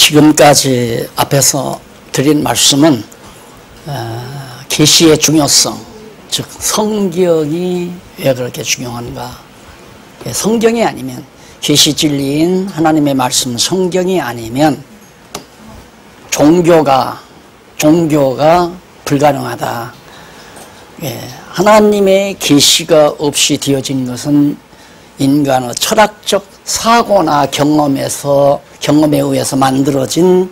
지금까지 앞에서 드린 말씀은 계시의 중요성, 즉 성경이 왜 그렇게 중요한가. 성경이 아니면, 계시 진리인 하나님의 말씀 성경이 아니면 종교가 불가능하다. 하나님의 계시가 없이 되어진 것은 인간의 철학적 사고나 경험에 의해서 만들어진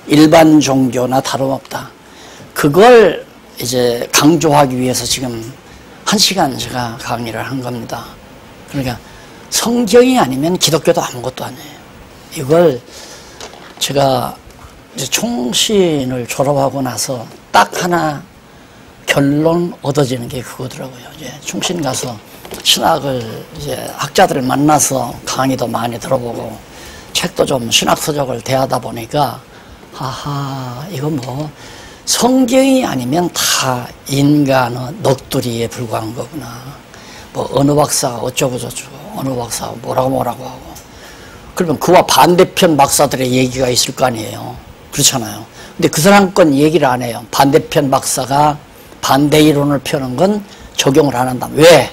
일반 종교나 다름없다. 그걸 이제 강조하기 위해서 지금 1시간 제가 강의를 한 겁니다. 그러니까 성경이 아니면 기독교도 아무것도 아니에요. 이걸 제가 이제 총신을 졸업하고 나서 딱 하나 결론 얻어지는 게 그거더라고요. 이제 총신 가서 신학을 이제 학자들을 만나서 강의도 많이 들어보고 책도 좀 신학 서적을 대하다 보니까 이거 뭐 성경이 아니면 다 인간의 넋두리에 불과한 거구나. 뭐 어느 박사가 어쩌고 저쩌고 어느 박사가 뭐라고 하고 그러면 그와 반대편 박사들의 얘기가 있을 거 아니에요. 그렇잖아요. 근데 그 사람 건 얘기를 안 해요. 반대편 박사가 반대 이론을 펴는 건 적용을 안 한다. 왜?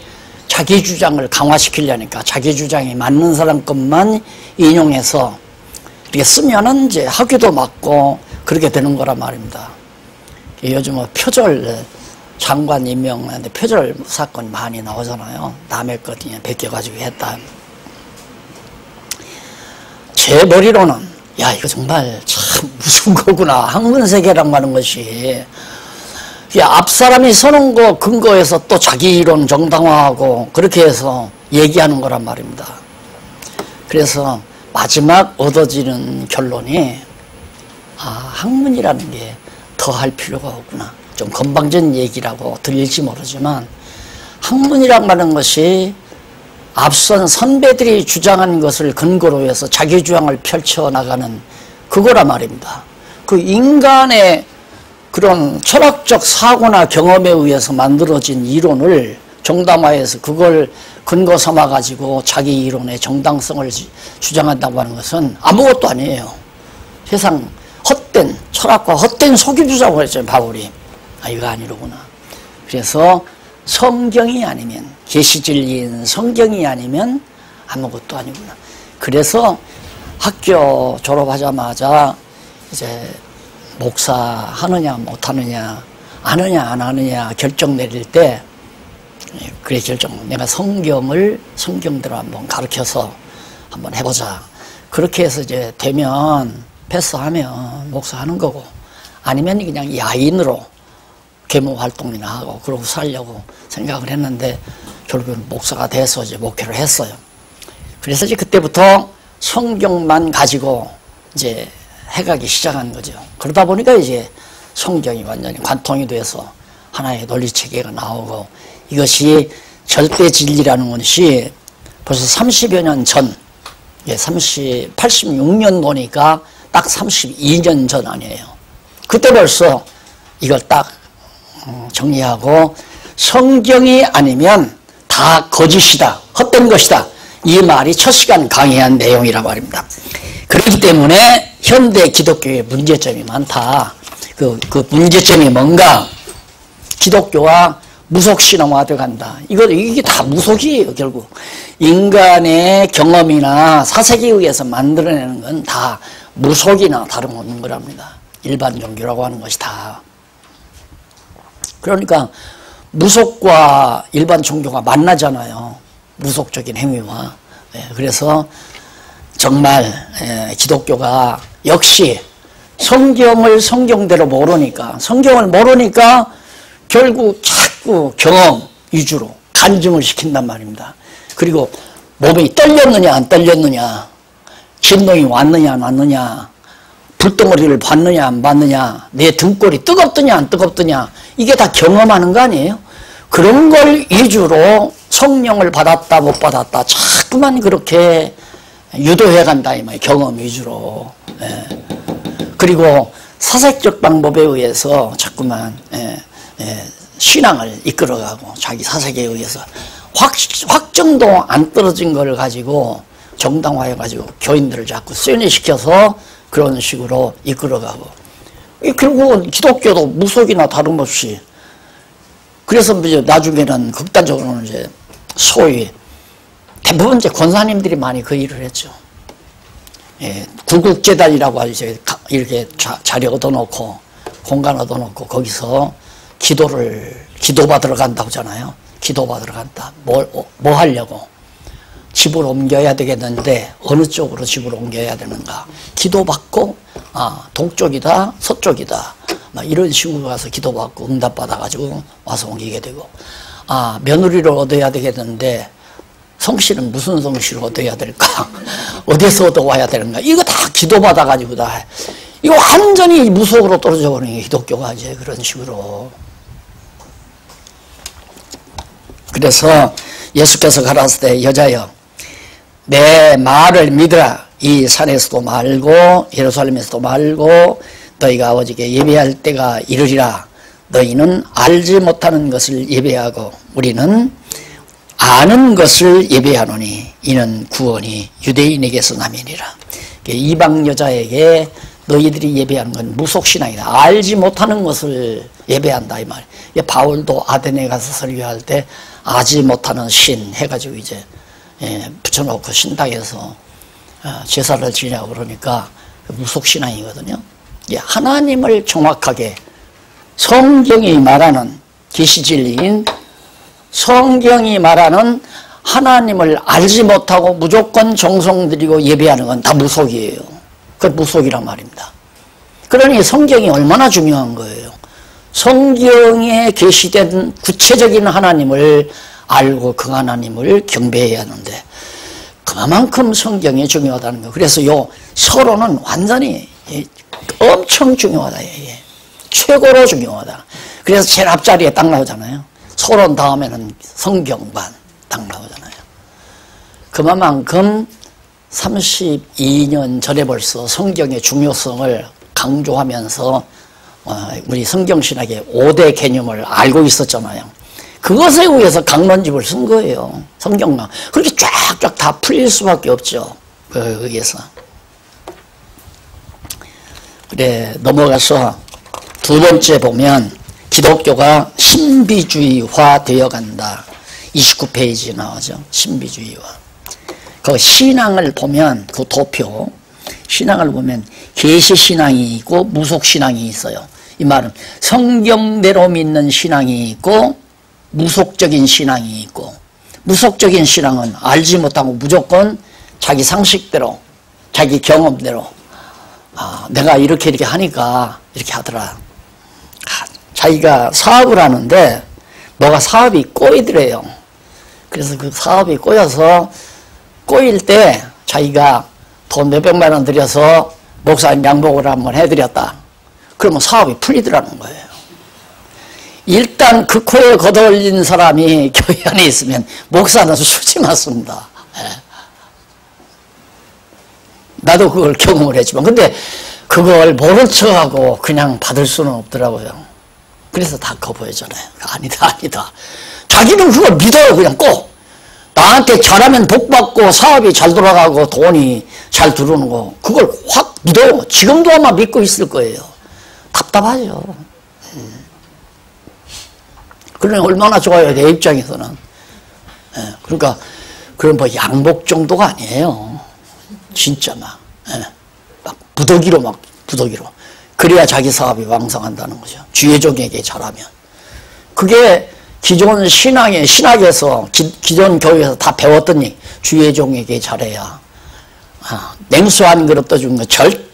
자기 주장을 강화시키려니까 자기 주장이 맞는 사람 것만 인용해서 이렇게 쓰면은 이제 학위도 맞고 그렇게 되는 거란 말입니다. 요즘 뭐 표절 장관 임명하는데 표절 사건 많이 나오잖아요. 남의 것 그냥 베껴가지고 했다. 제 머리로는 야 이거 정말 참 무슨 거구나. 학문세계라고 하는 것이 앞 사람이 서는 거 근거에서 또 자기 이론 정당화하고 그렇게 해서 얘기하는 거란 말입니다. 그래서 마지막 얻어지는 결론이 학문이라는 게 더 할 필요가 없구나. 좀 건방진 얘기라고 들릴지 모르지만 학문이라고 하는 것이 앞선 선배들이 주장한 것을 근거로 해서 자기 주장을 펼쳐나가는 그거란 말입니다. 그 인간의 그런 철학적 사고나 경험에 의해서 만들어진 이론을 정당화해서 그걸 근거 삼아가지고 자기 이론의 정당성을 주장한다고 하는 것은 아무것도 아니에요. 세상 헛된 철학과 헛된 속임수라고 했잖아요. 바울이. 이거 아니로구나. 그래서 성경이 아니면 계시진리인 성경이 아니면 아무것도 아니구나. 그래서 학교 졸업하자마자 이제 목사 하느냐 못하느냐 아느냐 안 하느냐 결정 내릴 때 그래 내가 성경대로 한번 가르쳐서 한번 해보자. 그렇게 해서 이제 되면 패스하면 목사하는 거고 아니면 그냥 야인으로 계모 활동이나 하고 그러고 살려고 생각을 했는데 결국은 목사가 돼서 이제 목회를 했어요. 그래서 이제 그때부터 성경만 가지고 이제 해가기 시작한 거죠. 그러다 보니까 이제 성경이 완전히 관통이 돼서 하나의 논리체계가 나오고 이것이 절대 진리라는 것이 벌써 30여 년 전, 86년도니까 딱 32년 전 아니에요. 그때 벌써 이걸 딱 정리하고 성경이 아니면 다 거짓이다, 헛된 것이다. 이 말이 첫 시간 강의한 내용이란 말입니다. 그렇기 때문에 현대 기독교의 문제점이 많다. 그 문제점이 뭔가? 기독교와 무속신앙화돼 간다. 이게 다 무속이에요, 결국. 인간의 경험이나 사색에 의해서 만들어내는 건 다 무속이나 다름없는 거랍니다. 일반 종교라고 하는 것이 다. 그러니까 무속과 일반 종교가 만나잖아요. 무속적인 행위와. 그래서 정말 기독교가 역시 성경을 성경대로 성경을 모르니까 결국 자꾸 경험 위주로 간증을 시킨단 말입니다. 그리고 몸이 떨렸느냐 안 떨렸느냐, 진동이 왔느냐 안 왔느냐, 불덩어리를 봤느냐 안 봤느냐, 내 등골이 뜨겁더냐 안 뜨겁더냐, 이게 다 경험하는 거 아니에요? 그런 걸 위주로 성령을 받았다 못 받았다 자꾸만 그렇게 유도해 간다 이 말이에요. 경험 위주로. 그리고 사색적 방법에 의해서 자꾸만 신앙을 이끌어가고 자기 사색에 의해서 확정도 안 떨어진 걸 가지고 정당화해가지고 교인들을 자꾸 쇠뇌시켜서 그런 식으로 이끌어가고, 결국은 기독교도 무속이나 다름없이, 그래서 이제 나중에는 극단적으로는 이제 소위 대부분 이제 권사님들이 많이 그 일을 했죠. 예, 구국재단이라고 이제 이렇게 자리 얻어놓고 공간 얻어놓고 거기서 기도받으러 간다고 하잖아요. 기도받으러 간다. 뭐 하려고? 집을 옮겨야 되겠는데 어느 쪽으로 집을 옮겨야 되는가? 기도받고 동쪽이다 서쪽이다 막 이런 식으로 가서 기도받고 응답받아가지고 와서 옮기게 되고, 며느리를 얻어야 되겠는데 성씨는 무슨 성씨를 얻어야 될까? 어디서 얻어와야 되는가? 이거 다 기도받아가지고 다 이거 완전히 무속으로 떨어져 버리는 게 기독교가 이제 그런 식으로. 그래서 예수께서 가라사대 때 여자여 내 말을 믿으라. 이 산에서도 말고 예루살렘에서도 말고 너희가 아버지께 예배할 때가 이르리라. 너희는 알지 못하는 것을 예배하고 우리는 아는 것을 예배하노니 이는 구원이 유대인에게서 남이니라. 이방 여자에게 너희들이 예배하는 건 무속신앙이다. 알지 못하는 것을 예배한다 이 말. 바울도 아덴에 가서 설교할 때 알지 못하는 신 해가지고 이제 붙여놓고 신당에서 제사를 지내고 그러니까 무속신앙이거든요. 하나님을 정확하게 성경이 말하는 계시진리인 성경이 말하는 하나님을 알지 못하고 무조건 정성 들이고 예배하는 건 다 무속이에요. 그 무속이란 말입니다. 그러니 성경이 얼마나 중요한 거예요. 성경에 계시된 구체적인 하나님을 알고 그 하나님을 경배해야 하는데 그만큼 성경이 중요하다는 거. 그래서 요 서론은 완전히 엄청 중요하다. 최고로 중요하다. 그래서 제일 앞자리에 딱 나오잖아요. 서론 다음에는 성경반 딱 나오잖아요. 그만큼 32년 전에 벌써 성경의 중요성을 강조하면서 우리 성경신학의 5대 개념을 알고 있었잖아요. 그것에 의해서 강론집을 쓴 거예요. 성경만. 그렇게 쫙쫙 다 풀릴 수밖에 없죠. 거기에서. 그래, 넘어가서 두 번째 보면 기독교가 신비주의화 되어간다. 29페이지 나오죠. 신비주의화. 그 신앙을 보면 그 도표, 신앙을 보면 계시신앙이 있고 무속신앙이 있어요. 이 말은 성경대로 믿는 신앙이 있고 무속적인 신앙이 있고, 무속적인 신앙은 알지 못하고 무조건 자기 상식대로 자기 경험대로 내가 이렇게 하니까 이렇게 하더라. 자기가 사업을 하는데 뭐가 사업이 꼬이더래요. 그래서 그 사업이 꼬여서 꼬일 때 자기가 돈 몇백만 원 들여서 목사님 양복을 한번 해드렸다. 그러면 사업이 풀리더라는 거예요. 일단 그 코에 걷어올린 사람이 교회 안에 있으면 목사는 수지 맞습니다. 나도 그걸 경험을 했지만 근데 그걸 모른 척하고 그냥 받을 수는 없더라고요. 그래서 다 거부했잖아요. 아니다. 자기는 그걸 믿어요. 그냥 꼭 나한테 잘하면 복 받고 사업이 잘 돌아가고 돈이 잘 들어오는 거 그걸 확 믿어요. 지금도 아마 믿고 있을 거예요. 답답하죠. 그러니 얼마나 좋아요. 내 입장에서는. 그러니까 그런 뭐 양복 정도가 아니에요. 진짜 막 부더기로 그래야 자기 사업이 왕성한다는 거죠. 주예종에게 잘하면. 그게 기존 신학에서 기존 교회에서 다 배웠던 얘기. 주예종에게 잘해야 냉수 한 그릇 떠준 거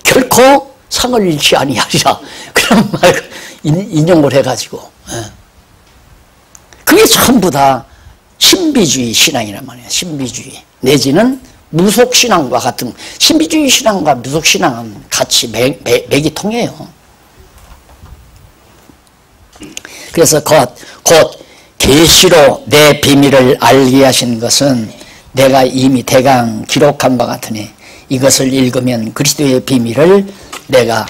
결코 상을 잃지 아니하리라. 그런 말 인용을 해가지고. 그게 전부 다 신비주의 신앙이란 말이에요. 신비주의. 내지는 무속신앙과 같은, 신비주의 신앙과 무속신앙은 같이 맥이 통해요. 그래서 곧 계시로 내 비밀을 알게 하신 것은 내가 이미 대강 기록한 바 같으니 이것을 읽으면 그리스도의 비밀을 내가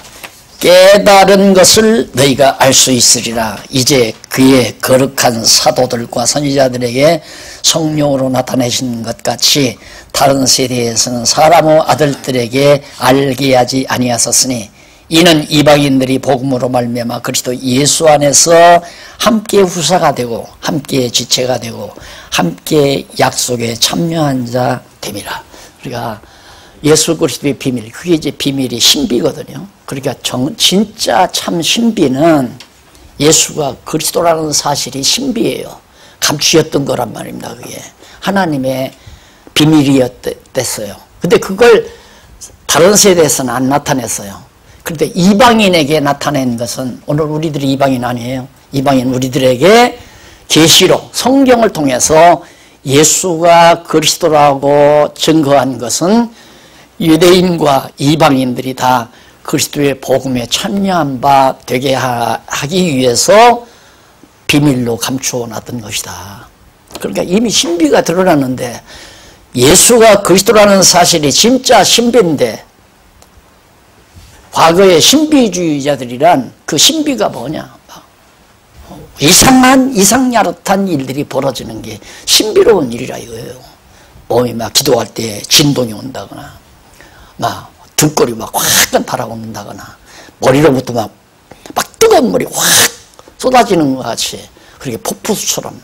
깨달은 것을 너희가 알 수 있으리라. 이제 그의 거룩한 사도들과 선지자들에게 성령으로 나타내신 것 같이 다른 세대에서는 사람의 아들들에게 알게 하지 아니하셨으니 이는 이방인들이 복음으로 말미암아 그리스도 예수 안에서 함께 후사가 되고 함께 지체가 되고 함께 약속에 참여한 자 됨이라. 그러니까 예수 그리스도의 비밀, 그게 이제 비밀이 신비거든요. 그러니까 진짜 참 신비는 예수가 그리스도라는 사실이 신비예요. 감추었던 거란 말입니다. 그게 하나님의 비밀이었댔어요. 근데 그걸 다른 세대에서는 안 나타냈어요. 그런데 이방인에게 나타낸 것은, 오늘 우리들이 이방인 아니에요. 이방인 우리들에게 계시록 성경을 통해서 예수가 그리스도라고 증거한 것은 유대인과 이방인들이 다 그리스도의 복음에 참여한 바 되게 하기 위해서 비밀로 감추어 놨던 것이다. 그러니까 이미 신비가 드러났는데, 예수가 그리스도라는 사실이 진짜 신비인데, 과거의 신비주의자들이란 그 신비가 뭐냐? 이상야릇한 일들이 벌어지는 게 신비로운 일이라 이거예요. 몸이 막 기도할 때 진동이 온다거나, 막 등골이 막 확 달아오른다거나, 머리로부터 막 뜨거운 물이 확 쏟아지는 것 같이 그렇게 폭포수처럼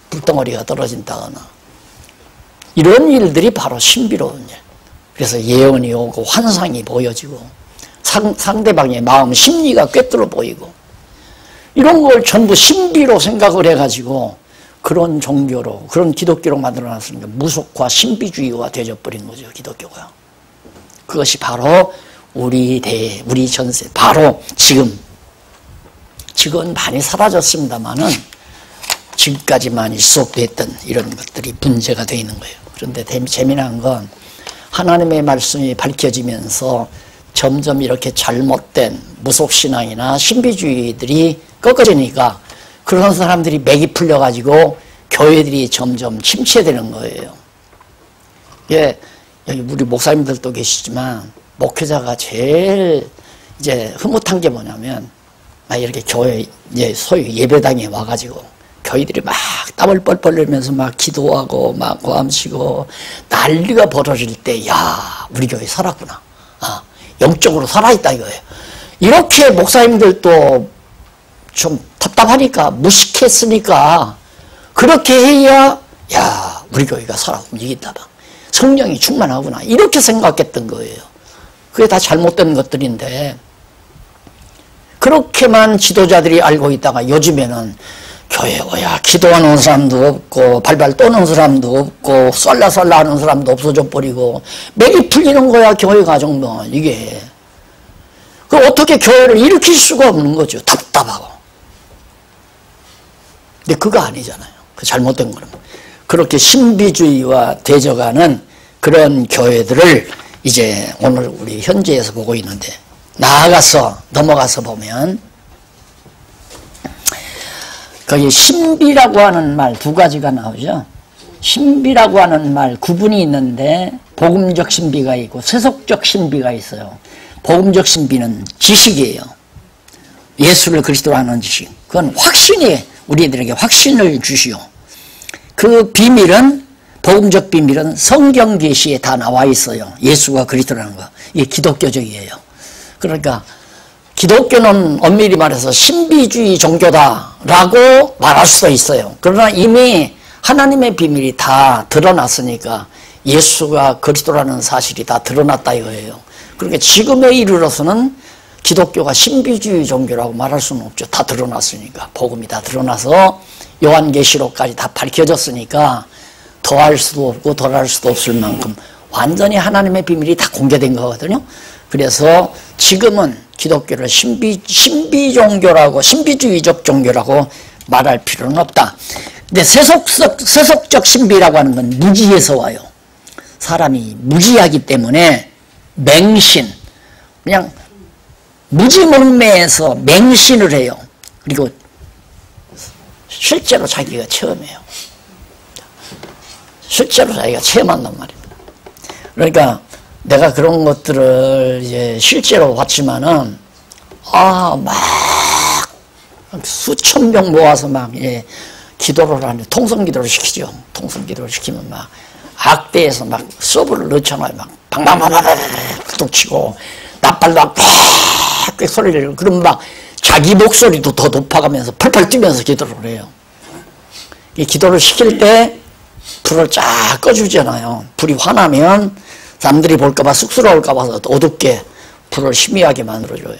불덩어리가 떨어진다거나, 이런 일들이 바로 신비로운 일. 그래서 예언이 오고 환상이 보여지고 상대방의 마음 심리가 꿰뚫어 보이고, 이런 걸 전부 신비로 생각을 해가지고 그런 종교로, 그런 기독교로 만들어놨으니까 무속화 신비주의가 되어버린 거죠, 기독교가. 그것이 바로 우리 전세, 바로 지금은 많이 사라졌습니다만은 지금까지 많이 지속됐던 이런 것들이 문제가 되어 있는 거예요. 그런데 재미난 건 하나님의 말씀이 밝혀지면서 점점 이렇게 잘못된 무속신앙이나 신비주의들이 꺾어지니까 그런 사람들이 맥이 풀려가지고 교회들이 점점 침체되는 거예요. 예, 여기 우리 목사님들도 계시지만 목회자가 제일 이제 흐뭇한 게 뭐냐면, 막 이렇게 교회, 이제 소위 예배당에 와가지고 교회들이 막 땀을 뻘뻘 흘리면서 막 기도하고 막 고함치고 난리가 벌어질 때, 야, 우리 교회 살았구나. 영적으로 살아있다 이거예요. 이렇게 목사님들도 좀 답답하니까, 무식했으니까 그렇게 해야, 야, 우리 교회가 살아 움직인다 봐, 성령이 충만하구나, 이렇게 생각했던 거예요. 그게 다 잘못된 것들인데, 그렇게만 지도자들이 알고 있다가 요즘에는 교회에 와야 기도하는 사람도 없고 발발 떠는 사람도 없고 쏠라쏠라 하는 사람도 없어져 버리고 맥이 풀리는 거야, 교회가. 정말 이게 그 어떻게 교회를 일으킬 수가 없는 거죠. 답답하고. 근데 그거 아니잖아요. 그 잘못된 거는. 그렇게 신비주의와 대적하는 그런 교회들을 이제 오늘 우리 현지에서 보고 있는데, 넘어가서 보면 거기 신비라고 하는 말 두 가지가 나오죠. 신비라고 하는 말 구분이 있는데, 복음적 신비가 있고 세속적 신비가 있어요. 복음적 신비는 지식이에요. 예수를 그리스도로 아는 지식. 그건 확신이, 우리들에게 확신을 주시오. 그 비밀은, 복음적 비밀은 성경 계시에 다 나와 있어요. 예수가 그리스도라는 거. 이게 기독교적이에요. 그러니까 기독교는 엄밀히 말해서 신비주의 종교다라고 말할 수도 있어요. 그러나 이미 하나님의 비밀이 다 드러났으니까 예수가 그리스도라는 사실이 다 드러났다 이거예요. 그러니까 지금에 이르러서는 기독교가 신비주의 종교라고 말할 수는 없죠. 다 드러났으니까. 복음이 다 드러나서 요한계시록까지 다 밝혀졌으니까 더할 수도 없고 덜할 수도 없을 만큼 완전히 하나님의 비밀이 다 공개된 거거든요. 그래서 지금은 기독교를 신비 종교라고, 신비주의적 종교라고 말할 필요는 없다. 근데 세속적 신비라고 하는 건 무지에서 와요. 사람이 무지하기 때문에 맹신, 그냥 무지몽매해서 맹신을 해요. 그리고 실제로 자기가 체험해요. 실제로 자기가 체험한단 말입니다. 그러니까 내가 그런 것들을 이제 실제로 봤지만은 막 수천 명 모아서 막 기도를 하는데 통성기도를 시키죠. 통성기도를 시키면 막 악대에서 막 서브를 넣잖아요. 막 방방방방방 뚝 치고 납발도 막 꽥꽥 소리를 내고 그러면 막 자기 목소리도 더 높아가면서 펄펄 뛰면서 기도를 해요. 이 기도를 시킬 때 불을 쫙 꺼주잖아요. 불이 화나면 사람들이 볼까봐 쑥스러울까봐 어둡게 불을 희미하게 만들어줘요.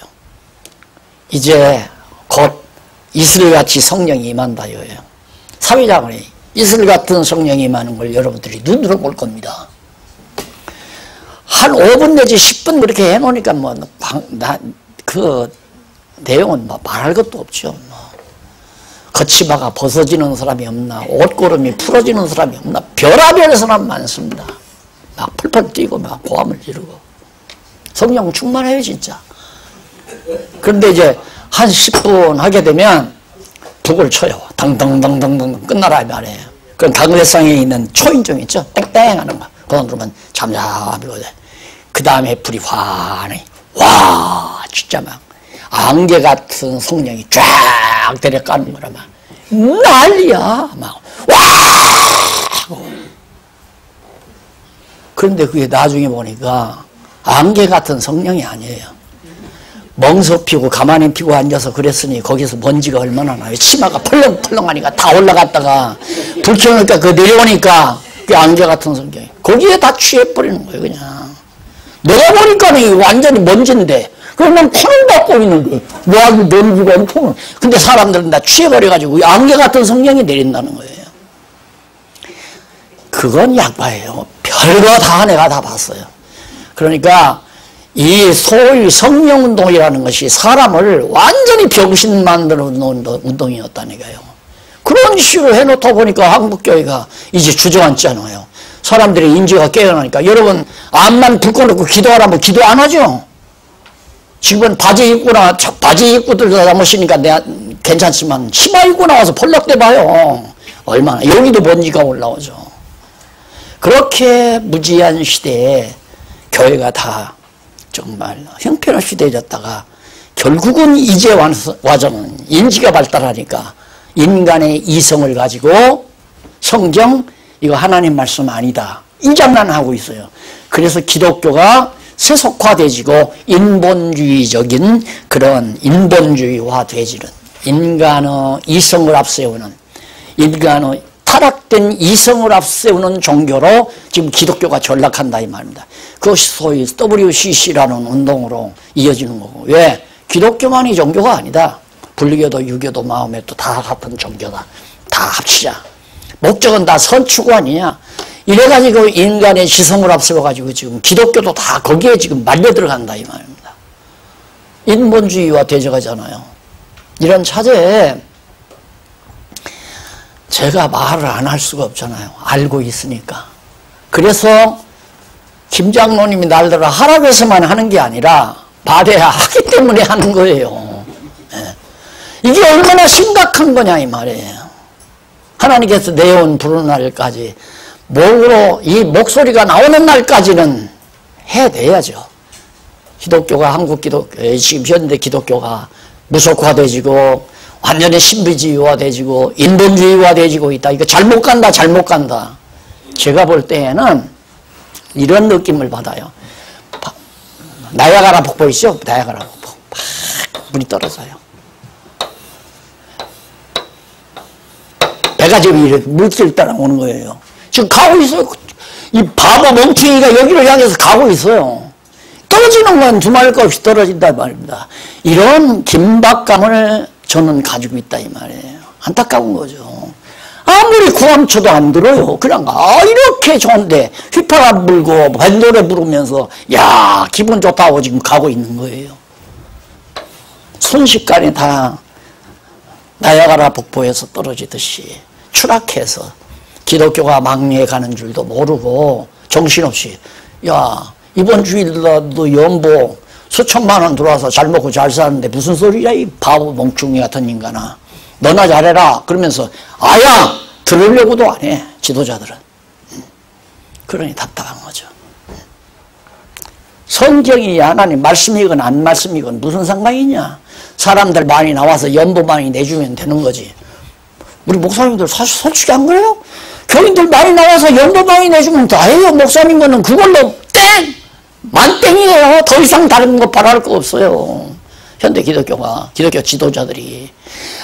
이제 곧 이슬같이 성령이 임한다 이거예요. 사회자원이 이슬같은 성령이 임하는 걸 여러분들이 눈으로 볼 겁니다. 한 5분 내지 10분 그렇게 해놓으니까 그 내용은 말할 것도 없죠. 거치마가 벗어지는 사람이 없나, 옷고름이 풀어지는 사람이 없나, 별하별 사람 많습니다. 막 펄펄 뛰고 막 고함을 지르고 성령 충만해요 진짜. 그런데 이제 한 10분 하게 되면 북을 쳐요. 당당당당당 끝나라 말이에요. 그럼 당회상에 있는 초인종 있죠? 땡땡 하는 거. 그거 누르면 잠잠하게 돼. 그 다음에 불이 환히 와 진짜 막 안개 같은 성령이 쫙 데려가는 거라 막 난리야 막 와. 그런데 그게 나중에 보니까 안개 같은 성령이 아니에요. 멍석 피고 가만히 피고 앉아서 그랬으니 거기서 먼지가 얼마나 나요. 치마가 펄렁펄렁하니까 다 올라갔다가 불 켜놓으니까 그 내려오니까 그 안개 같은 성경이 거기에 다 취해버리는 거예요. 그냥 내가 보니까 완전히 먼지인데 그러면 폰을 받고 있는데 뭐하고 먼지가 엄청 근데 사람들은 다 취해버려가지고 안개 같은 성령이 내린다는 거예요. 그건 약바예요. 별거 다 내가 다 봤어요. 그러니까 이 소위 성령운동이라는 것이 사람을 완전히 병신 만들어 놓은 운동이었다니까요. 그런 식으로 해놓다 보니까 한국교회가 이제 주저앉잖아요. 사람들의 인지가 깨어나니까 여러분 암만 불 꺼놓고 기도하라면 기도 안 하죠. 지금 바지 입고들도 잘못이니까 내가 괜찮지만 치마 입고 나와서 펄럭대 봐요. 얼마나 여기도 먼지가 올라오죠. 그렇게 무지한 시대에 교회가 다 정말 형편없이 되어졌다가 결국은 이제 와서는 인지가 발달하니까 인간의 이성을 가지고 성경 이거 하나님 말씀 아니다 이 장난하고 있어요. 그래서 기독교가 세속화되지고 인본주의적인 그런 인본주의화되지는 인간의 이성을 앞세우는 인간의 타락된 이성을 앞세우는 종교로 지금 기독교가 전락한다 이 말입니다. 그것이 소위 WCC라는 운동으로 이어지는 거고 왜? 기독교만이 종교가 아니다. 불교도 유교도 마음에도 다 같은 종교다. 다 합치자. 목적은 다 선추관이야. 이래가지고 인간의 지성을 앞세워가지고 지금 기독교도 다 거기에 지금 말려 들어간다 이 말입니다. 인본주의와 대적하잖아요. 이런 차제에 제가 말을 안 할 수가 없잖아요. 알고 있으니까. 그래서 김 장로님이 날더러 하라고 해서만 하는 게 아니라 받아야 하기 때문에 하는 거예요. 이게 얼마나 심각한 거냐 이 말이에요. 하나님께서 내온 부르는 날까지 목으로 이 목소리가 나오는 날까지는 해내야죠. 기독교가 한국 기독교 지금 현대 기독교가 무속화되지고 완전히 신비주의화되지고 인본주의화되지고 있다. 이거 잘못 간다 잘못 간다. 제가 볼 때에는 이런 느낌을 받아요. 나야가라 폭포 있죠? 나야가라 폭포 막 물이 떨어져요. 배가 지금 이렇게 물길 따라 오는 거예요. 지금 가고 있어요. 이 바보 멍청이가 여기를 향해서 가고 있어요. 떨어지는 건 두말할 것 없이 떨어진다 말입니다. 이런 긴박감을 저는 가지고 있다 이 말이에요. 안타까운 거죠. 아무리 구함쳐도 안 들어요. 그냥 이렇게 좋은데 휘파람 불고 밴노래 부르면서 야 기분 좋다고 지금 가고 있는 거예요. 순식간에 다 나야가라 폭포에서 떨어지듯이 추락해서 기독교가 망리해 가는 줄도 모르고 정신없이 야 이번 주일도 연보 수천만 원 들어와서 잘 먹고 잘 사는데 무슨 소리야 이 바보 멍충이 같은 인간아. 너나 잘해라 그러면서 아야 들으려고도 안 해 지도자들은. 그러니 답답한 거죠. 성경이 하나님 말씀이건 안 말씀이건 무슨 상관이냐. 사람들 많이 나와서 연보 많이 내주면 되는 거지. 우리 목사님들 사실 솔직히 안 그래요? 교인들 많이 나와서 연보 많이 내주면 다예요. 목사님 거는 그걸로 땡! 만땡이에요. 더 이상 다른 거 바랄 거 없어요. 현대 기독교 지도자들이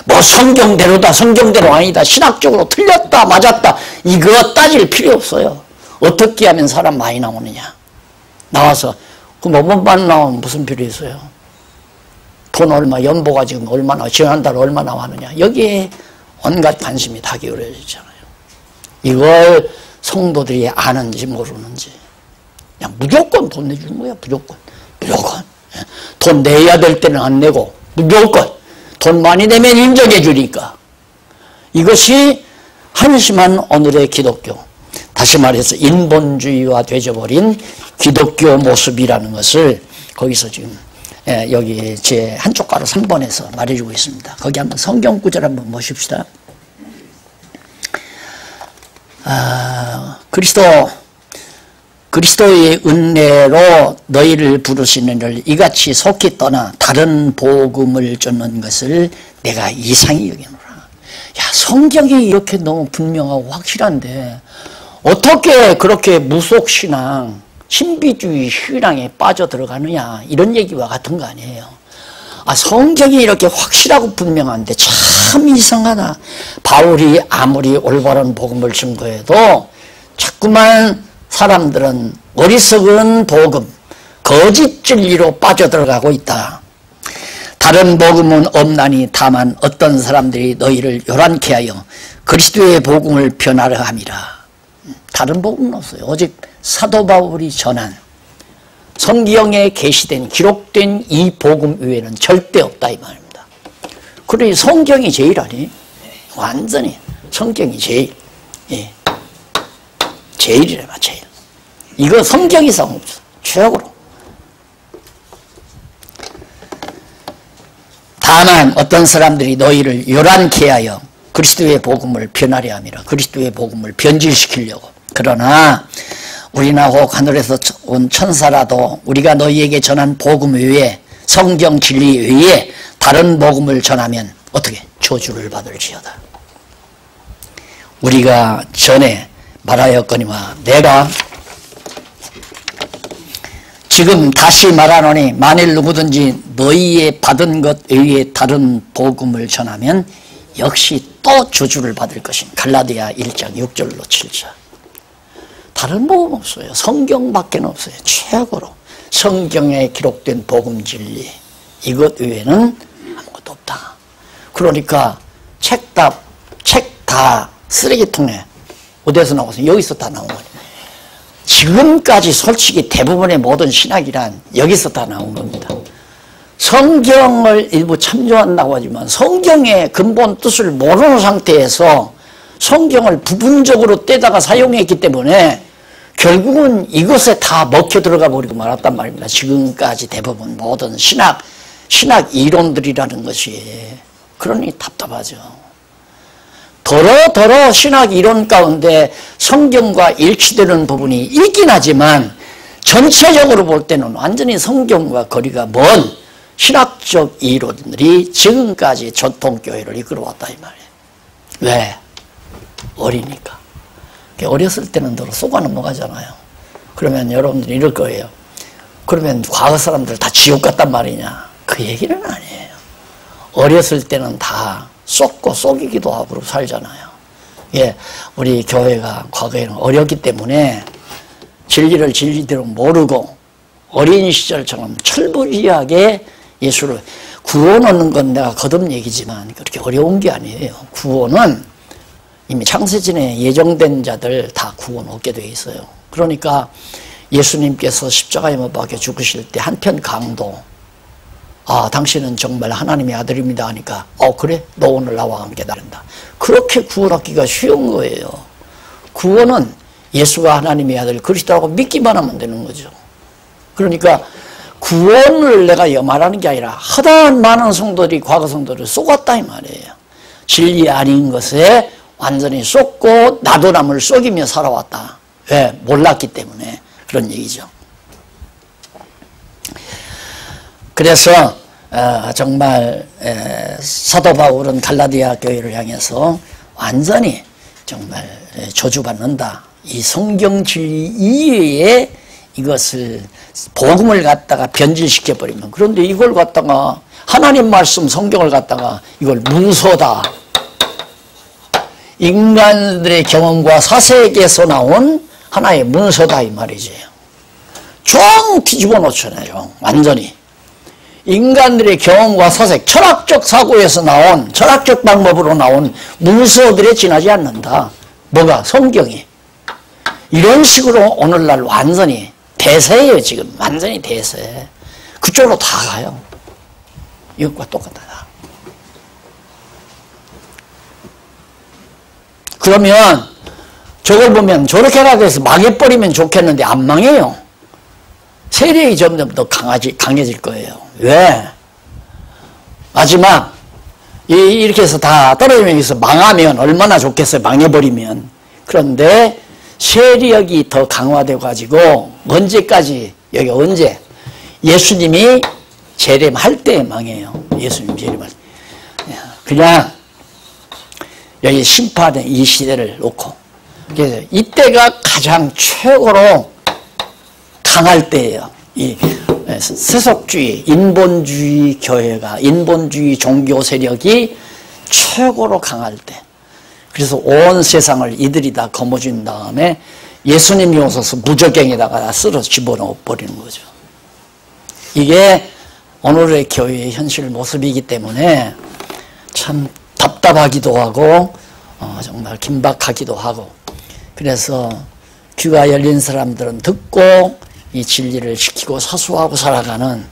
뭐 성경대로다, 성경대로 아니다, 신학적으로 틀렸다, 맞았다, 이거 따질 필요 없어요. 어떻게 하면 사람 많이 나오느냐. 나와서 그 뭐만 나오면 무슨 필요 있어요? 돈 얼마, 연보가 지금 얼마나, 지난달 얼마나 나왔느냐. 여기에 온갖 관심이 다 기울어지잖아요. 이걸 성도들이 아는지 모르는지. 그냥 무조건 돈 내주는 거야, 무조건. 돈 내야 될 때는 안 내고, 무조건. 돈 많이 내면 인정해 주니까. 이것이 한심한 오늘의 기독교. 다시 말해서 인본주의화 되어버린 기독교 모습이라는 것을 거기서 지금 여기 제 한쪽 가로 3번에서 말해주고 있습니다. 거기 한번 성경 구절 한번 보십시다. 그리스도의 은혜로 너희를 부르시는 이를 이같이 속히 떠나 다른 복음을 쫓는 것을 내가 이상히 여기노라. 야, 성경이 이렇게 너무 분명하고 확실한데 어떻게 그렇게 무속신앙, 신비주의 신앙에 빠져들어가느냐, 이런 얘기와 같은 거 아니에요. 성경이 이렇게 확실하고 분명한데 참 이상하다. 바울이 아무리 올바른 복음을 증거해도 자꾸만 사람들은 어리석은 복음, 거짓 진리로 빠져들어가고 있다. 다른 복음은 없나니 다만 어떤 사람들이 너희를 요란케 하여 그리스도의 복음을 변하려 함이라. 다른 복음은 없어요. 오직 사도 바울이 전한 성경에 게시된 기록된 이 복음 외에는 절대 없다 이 말입니다. 그러니 성경이 제일 아니? 완전히 성경이 제일. 예. 제일이래 봐, 제일. 이거 성경 이상 없어. 최악으로. 다만 어떤 사람들이 너희를 요란케 하여 그리스도의 복음을 변하려 함이라. 그리스도의 복음을 변질시키려고. 그러나 우리나 혹 하늘에서 온 천사라도 우리가 너희에게 전한 복음 외에, 성경 진리 외에 다른 복음을 전하면 어떻게? 저주를 받을지어다. 우리가 전에 말하였거니와 내가 지금 다시 말하노니 만일 누구든지 너희의 받은 것 외에 다른 복음을 전하면 역시 또 저주를 받을 것인. 갈라디아 1장 6절로 7절. 다른 복음 없어요. 성경밖에 없어요. 최악으로 성경에 기록된 복음 진리, 이것 외에는 아무것도 없다. 그러니까 책 다 쓰레기통에 어디서 나와서 여기서 다 나온 거예요. 지금까지 솔직히 대부분의 모든 신학이란 여기서 다 나온 겁니다. 성경을 일부 참조한다고 하지만 성경의 근본 뜻을 모르는 상태에서 성경을 부분적으로 떼다가 사용했기 때문에 결국은 이것에 다 먹혀 들어가 버리고 말았단 말입니다. 지금까지 대부분 모든 신학 이론들이라는 것이. 그러니 답답하죠. 더러 신학 이론 가운데 성경과 일치되는 부분이 있긴 하지만 전체적으로 볼 때는 완전히 성경과 거리가 먼 신학적 이론들이 지금까지 전통교회를 이끌어왔다 이 말이에요. 왜? 어리니까. 어렸을 때는 더 속아 넘어가잖아요. 그러면 여러분들이 이럴 거예요. 그러면 과거 사람들 다 지옥 갔단 말이냐. 그 얘기는 아니에요. 어렸을 때는 다 쏟고 속이기도 하고 살잖아요. 예, 우리 교회가 과거에는 어렸기 때문에 진리를 진리대로 모르고 어린 시절처럼 철부지하게 예수를 구원 얻는 건 내가 거듭 얘기지만 그렇게 어려운 게 아니에요. 구원은 이미 창세전에 예정된 자들 다 구원 얻게 돼 있어요. 그러니까 예수님께서 십자가에 못 박혀 죽으실 때 한편 강도, 당신은 정말 하나님의 아들입니다 하니까 그래? 너 오늘 나와 함께 나른다. 그렇게 구원 얻기가 쉬운 거예요. 구원은 예수가 하나님의 아들 그리스도라고 믿기만 하면 되는 거죠. 그러니까 구원을 내가 말하는 게 아니라 허다한 많은 성도들이 과거 성도를 속았다 이 말이에요. 진리 아닌 것에 완전히 쏟고 나도 남을 속이며 살아왔다. 왜? 몰랐기 때문에 그런 얘기죠. 그래서 정말 사도 바울은 갈라디아 교회를 향해서 완전히 정말 저주받는다. 이 성경 진리 이외에 이것을 복음을 갖다가 변질시켜 버리면, 그런데 이걸 갖다가 하나님 말씀 성경을 갖다가 이걸 문서다, 인간들의 경험과 사색에서 나온 하나의 문서다 이 말이지. 쫙 뒤집어 놓잖아요. 완전히 인간들의 경험과 사색, 철학적 사고에서 나온, 철학적 방법으로 나온 문서들에 지나지 않는다. 뭐가? 성경이. 이런 식으로 오늘날 완전히 대세예요. 지금 완전히 대세. 그쪽으로 다 가요. 이것과 똑같다. 그러면 저걸 보면 저렇게라도 해서 망해버리면 좋겠는데 안 망해요. 세력이 점점 더 강해질 거예요. 왜? 마지막 이렇게 해서 다 떨어지면서 망하면 얼마나 좋겠어요. 망해버리면. 그런데 세력이 더 강화되어 가지고 언제까지, 여기 언제? 예수님이 재림할 때 망해요. 예수님 재림할 때. 그냥 여기 심판의 이 시대를 놓고, 그래서 이때가 가장 최고로 강할 때예요. 이 세속주의, 인본주의 교회가, 인본주의 종교 세력이 최고로 강할 때. 그래서 온 세상을 이들이 다 거머쥔 다음에 예수님이 오셔서 무저갱에다가 쓸어 집어넣어 버리는 거죠. 이게 오늘의 교회의 현실 모습이기 때문에 참 답답하기도 하고 정말 긴박하기도 하고, 그래서 귀가 열린 사람들은 듣고 이 진리를 지키고 사수하고 살아가는,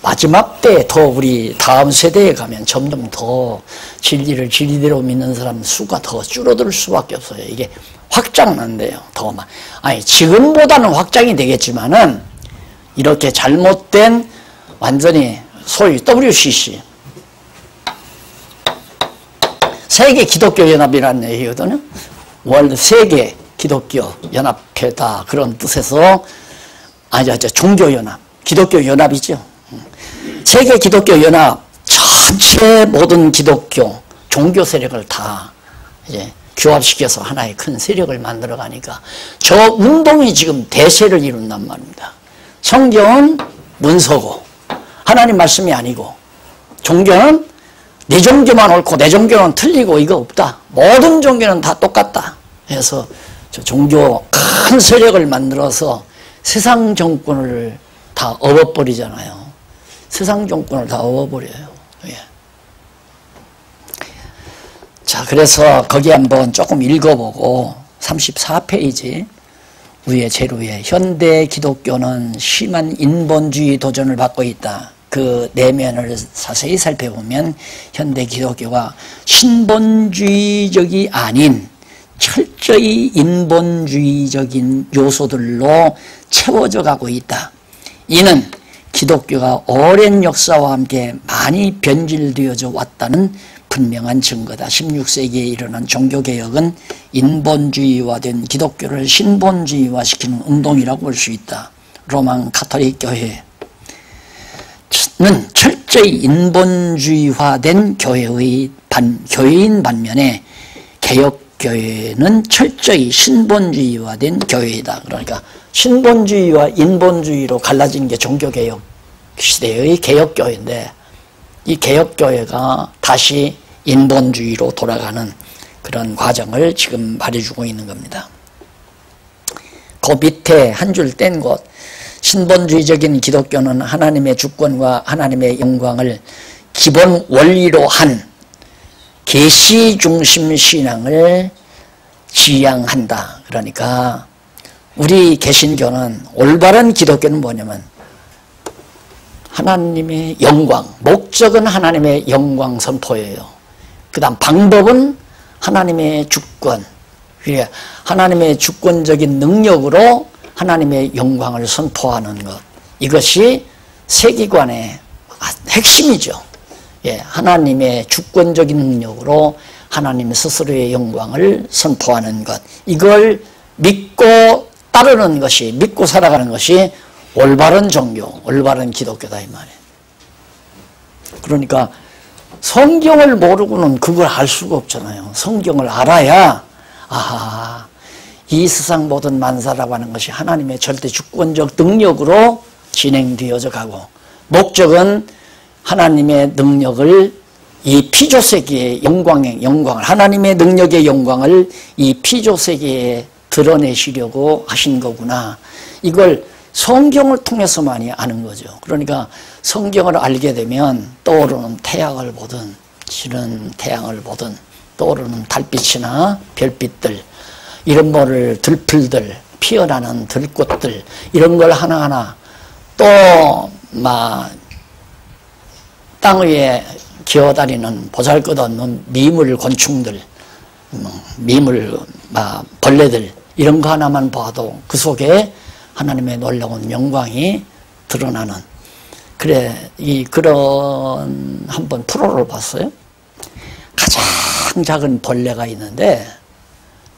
마지막 때 더 우리 다음 세대에 가면 점점 더 진리를 진리대로 믿는 사람 수가 더 줄어들 수밖에 없어요. 이게 확장난대요. 더 막. 아니, 지금보다는 확장이 되겠지만은 이렇게 잘못된 완전히 소위 WCC, 세계 기독교 연합이라는 얘기거든요. 월드 세계 기독교 연합회다, 그런 뜻에서, 종교 연합, 기독교 연합이죠. 세계 기독교 연합 전체 모든 기독교 종교 세력을 다 이제 규합시켜서 하나의 큰 세력을 만들어 가니까 저 운동이 지금 대세를 이룬단 말입니다. 성경은 문서고 하나님 말씀이 아니고, 종교는 내 종교만 옳고 내 종교는 틀리고 이거 없다. 모든 종교는 다 똑같다. 해서 저 종교 큰 세력을 만들어서 세상 정권을 다 업어버리잖아요. 세상 정권을 다 업어버려요. 예. 자, 그래서 거기 한번 조금 읽어보고 34페이지 위에 제일 위에 현대 기독교는 심한 인본주의 도전을 받고 있다. 그 내면을 자세히 살펴보면 현대 기독교가 신본주의적이 아닌 철저히 인본주의적인 요소들로 채워져 가고 있다. 이는 기독교가 오랜 역사와 함께 많이 변질되어져 왔다는 분명한 증거다. 16세기에 일어난 종교개혁은 인본주의화된 기독교를 신본주의화시키는 운동이라고 볼 수 있다. 로만 가톨릭 교회는 철저히 인본주의화된 교회인 반면에 개혁교회는 철저히 신본주의화된 교회이다. 그러니까 신본주의와 인본주의로 갈라진 게 종교개혁 시대의 개혁교회인데, 이 개혁교회가 다시 인본주의로 돌아가는 그런 과정을 지금 말해주고 있는 겁니다. 그 밑에 한 줄 뗀 곳, 신본주의적인 기독교는 하나님의 주권과 하나님의 영광을 기본 원리로 한 계시 중심 신앙을 지향한다. 그러니까 우리 개신교는, 올바른 기독교는 뭐냐면 하나님의 영광, 목적은 하나님의 영광 선포예요. 그 다음 방법은 하나님의 주권, 하나님의 주권적인 능력으로 하나님의 영광을 선포하는 것, 이것이 세계관의 핵심이죠. 하나님의 주권적인 능력으로 하나님 스스로의 영광을 선포하는 것, 이걸 믿고 따르는 것이, 믿고 살아가는 것이 올바른 종교, 올바른 기독교다 이 말이에요. 그러니까 성경을 모르고는 그걸 알 수가 없잖아요. 성경을 알아야 아하, 이 세상 모든 만사라고 하는 것이 하나님의 절대 주권적 능력으로 진행되어져 가고, 목적은 하나님의 능력을 이 피조세계의 영광을, 하나님의 능력의 영광을 이 피조세계에 드러내시려고 하신 거구나. 이걸 성경을 통해서만이 아는 거죠. 그러니까 성경을 알게 되면 떠오르는 태양을 보든 지는 태양을 보든 떠오르는 달빛이나 별빛들, 이런 모를 들풀들, 피어나는 들꽃들, 이런 걸 하나하나, 또 땅 위에 기어다니는 보잘것없는 미물 곤충들, 미물 벌레들, 이런 거 하나만 봐도 그 속에 하나님의 놀라운 영광이 드러나는, 그런 한번 프로를 봤어요. 가장 작은 벌레가 있는데,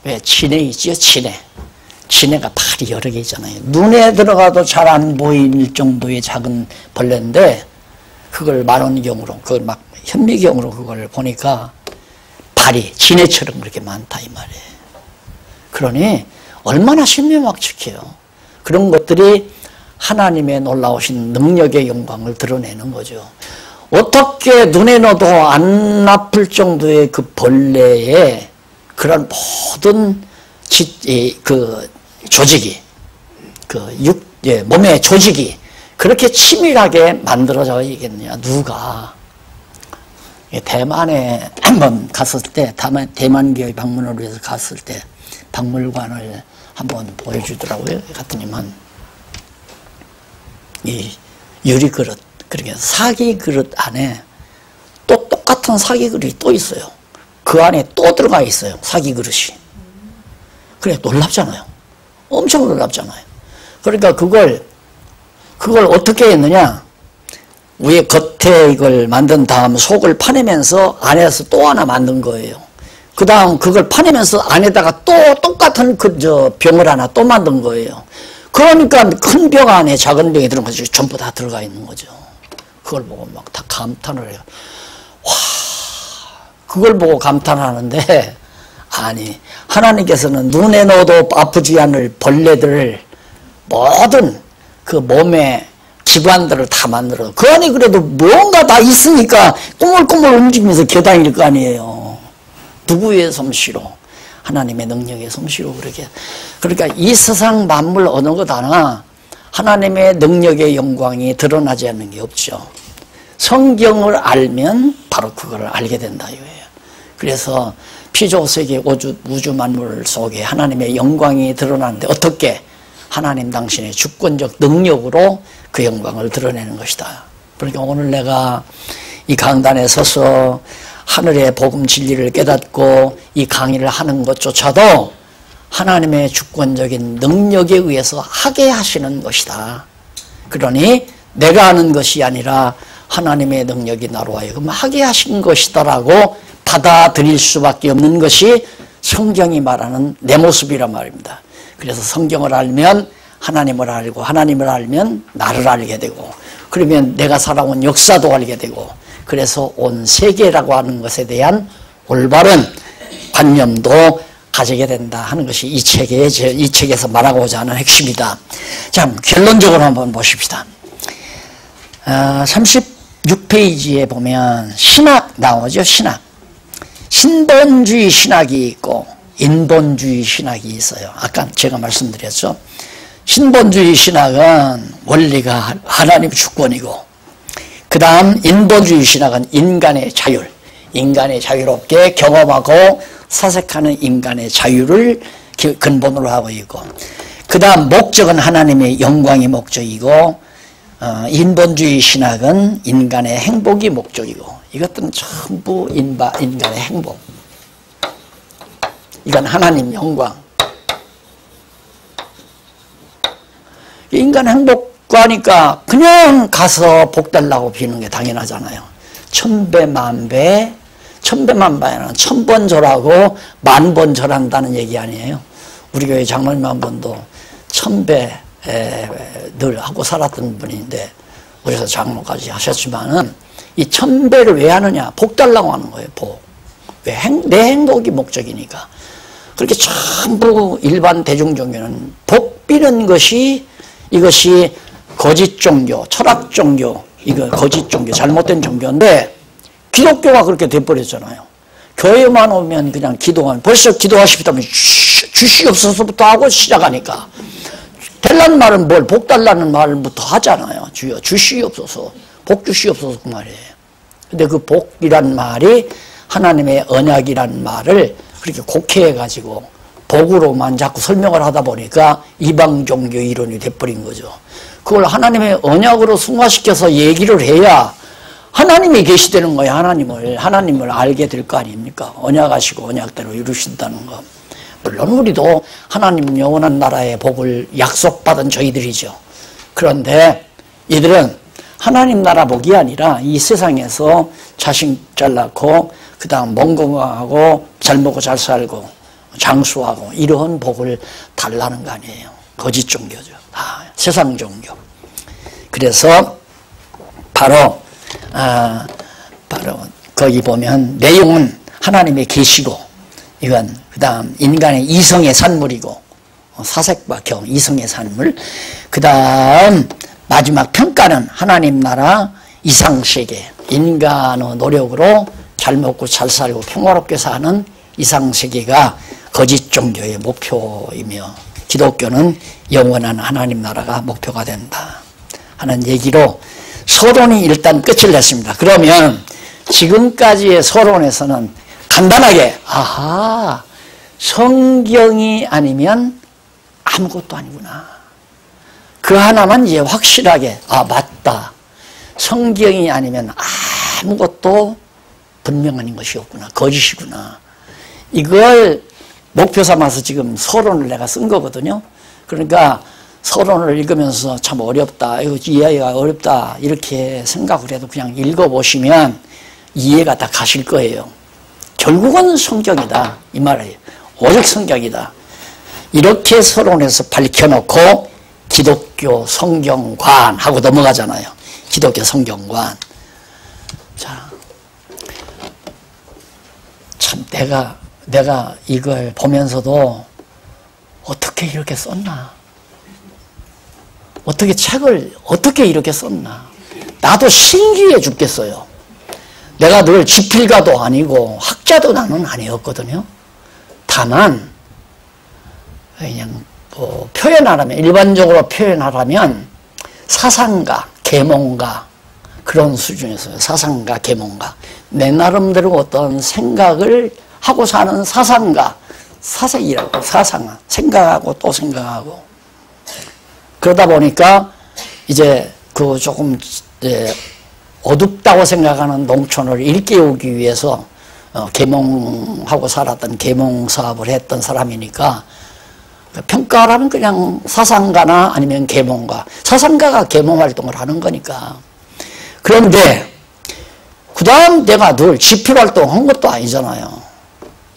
왜 진해 있지요? 진해가 발이 여러 개 있잖아요. 눈에 들어가도 잘 안 보일 정도의 작은 벌레인데, 그걸 만원경으로, 그걸 막 현미경으로 그걸 보니까 발이 진해처럼 그렇게 많다 이 말이에요. 그러니 얼마나 신묘막측해요. 그런 것들이 하나님의 놀라우신 능력의 영광을 드러내는 거죠. 어떻게 눈에 넣어도 안 아플 정도의 그 벌레의 그런 모든 조직이, 몸의 조직이 그렇게 치밀하게 만들어져 있겠느냐, 누가. 대만에 한번 갔을 때, 대만교회 방문을 위해서 갔을 때 박물관을 한번 보여주더라고요. 갔더니만 이 유리그릇, 그러니까 사기 그릇 안에 또 똑같은 사기 그릇이 또 있어요. 그 안에 또 들어가 있어요, 사기 그릇이. 그래, 놀랍잖아요. 엄청 놀랍잖아요. 그러니까 그걸 어떻게 했느냐, 위에 겉에 이걸 만든 다음 속을 파내면서 안에서 또 하나 만든 거예요. 그 다음 그걸 파내면서 안에다가 또 똑같은 병을 하나 또 만든 거예요. 그러니까 큰 병 안에 작은 병이 들어간 것이 전부 다 들어가 있는 거죠. 그걸 보고 막 다 감탄을 해요. 와, 그걸 보고 감탄하는데, 아니, 하나님께서는 눈에 넣어도 아프지 않을 벌레들을 모든 그 몸의 기관들을 다 만들어. 그 안에 그래도 뭔가 다 있으니까 꾸물꾸물 움직이면서 기어다닐 거 아니에요. 누구의 솜씨로? 하나님의 능력의 솜씨로 그렇게. 그러니까 이 세상 만물 어느 것 하나 하나님의 능력의 영광이 드러나지 않는 게 없죠. 성경을 알면 바로 그걸 알게 된다 이거예요. 그래서 피조세계 우주 만물 속에 하나님의 영광이 드러나는데, 어떻게? 하나님 당신의 주권적 능력으로 그 영광을 드러내는 것이다. 그러니까 오늘 내가 이 강단에 서서 하늘의 복음 진리를 깨닫고 이 강의를 하는 것조차도 하나님의 주권적인 능력에 의해서 하게 하시는 것이다. 그러니 내가 하는 것이 아니라 하나님의 능력이 나로 하여금 하게 하신 것이다라고 받아들일 수밖에 없는 것이 성경이 말하는 내 모습이란 말입니다. 그래서 성경을 알면 하나님을 알고, 하나님을 알면 나를 알게 되고, 그러면 내가 살아온 역사도 알게 되고, 그래서 온 세계라고 하는 것에 대한 올바른 관념도 가지게 된다 하는 것이 이 책에서 말하고자 하는 핵심이다. 자, 결론적으로 한번 보십시다. 36페이지에 보면 신학 나오죠. 신학. 신본주의 신학이 있고 인본주의 신학이 있어요. 아까 제가 말씀드렸죠. 신본주의 신학은 원리가 하나님 주권이고, 그 다음 인본주의 신학은 인간의 자율, 인간의 자유롭게 경험하고 사색하는 인간의 자유를 근본으로 하고 있고, 그 다음 목적은 하나님의 영광이 목적이고, 인본주의 신학은 인간의 행복이 목적이고, 이것들은 전부 인간의 행복, 이건 하나님 영광. 인간 행복과니까 그냥 가서 복 달라고 비는 게 당연하잖아요. 천배 만배는 천번 절하고 만번 절한다는 얘기 아니에요. 우리 교회 장로님 한 분도 1000배 늘 하고 살았던 분인데, 그래서 장로까지 하셨지만은 이 천배를 왜 하느냐? 복 달라고 하는 거예요. 복. 왜? 내 행복이 목적이니까. 그렇게 전부 일반 대중 종교는 복 비는 것이, 이것이 거짓 종교, 철학 종교, 이거 거짓 종교, 잘못된 종교인데 기독교가 그렇게 돼버렸잖아요. 교회만 오면 그냥 기도하면, 벌써 기도하시다면 주시옵소서부터 하고 시작하니까, 달라는 말은 뭘, 복 달라는 말부터 하잖아요. 주여 주시옵소서, 복 주시옵소서, 그 말이에요. 근데 그 복이란 말이 하나님의 언약이란 말을 그렇게 곡해해가지고 복으로만 자꾸 설명을 하다 보니까 이방 종교 이론이 돼버린 거죠. 그걸 하나님의 언약으로 승화시켜서 얘기를 해야 하나님이 계시다는 거예요. 하나님을 알게 될 거 아닙니까? 언약하시고 언약대로 이루신다는 거. 물론 우리도 하나님 영원한 나라의 복을 약속받은 저희들이죠. 그런데 이들은 하나님 나라 복이 아니라 이 세상에서 자식 잘 낳고 그 다음 몸 건강하고 잘 먹고 잘 살고 장수하고 이런 복을 달라는 거 아니에요. 거짓 종교죠. 세상 종교. 그래서 바로 거기 보면 내용은 하나님의 계시고, 이건 그 다음 인간의 이성의 산물이고, 사색박형 이성의 산물, 그 다음 마지막 평가는 하나님 나라 이상세계, 인간의 노력으로 잘 먹고 잘 살고 평화롭게 사는 이상세계가 거짓 종교의 목표이며, 기독교는 영원한 하나님 나라가 목표가 된다 하는 얘기로 서론이 일단 끝을 냈습니다. 그러면 지금까지의 서론에서는 간단하게, 아하, 성경이 아니면 아무것도 아니구나. 그 하나만 이제 확실하게, 맞다. 성경이 아니면 아무것도 분명 아닌 것이 없구나. 거짓이구나. 이걸 목표 삼아서 지금 서론을 내가 쓴 거거든요. 그러니까 서론을 읽으면서 참 어렵다, 이거 이해가 어렵다, 이렇게 생각을 해도 그냥 읽어보시면 이해가 다 가실 거예요. 결국은 성경이다, 이 말이에요. 오직 성경이다. 이렇게 서론에서 밝혀놓고 기독교 성경관 하고 넘어가잖아요. 기독교 성경관. 자, 참 내가 이걸 보면서도 어떻게 이렇게 썼나? 어떻게 책을 어떻게 이렇게 썼나? 나도 신기해 죽겠어요. 내가 늘 지필가도 아니고 학자도 나는 아니었거든요. 다만 그냥 표현하라면, 일반적으로 표현하라면 사상가, 계몽가 그런 수준에서요. 사상가, 계몽가. 내 나름대로 어떤 생각을 하고 사는 사상가, 사색이라고, 사상가. 생각하고 또 생각하고. 그러다 보니까 이제 그 조금 어둡다고 생각하는 농촌을 일깨우기 위해서 계몽하고 살았던, 계몽 사업을 했던 사람이니까 평가라면 그냥 사상가나 아니면 계몽가. 사상가가 계몽 활동을 하는 거니까. 그런데 그 다음 내가 늘 지필 활동한 것도 아니잖아요.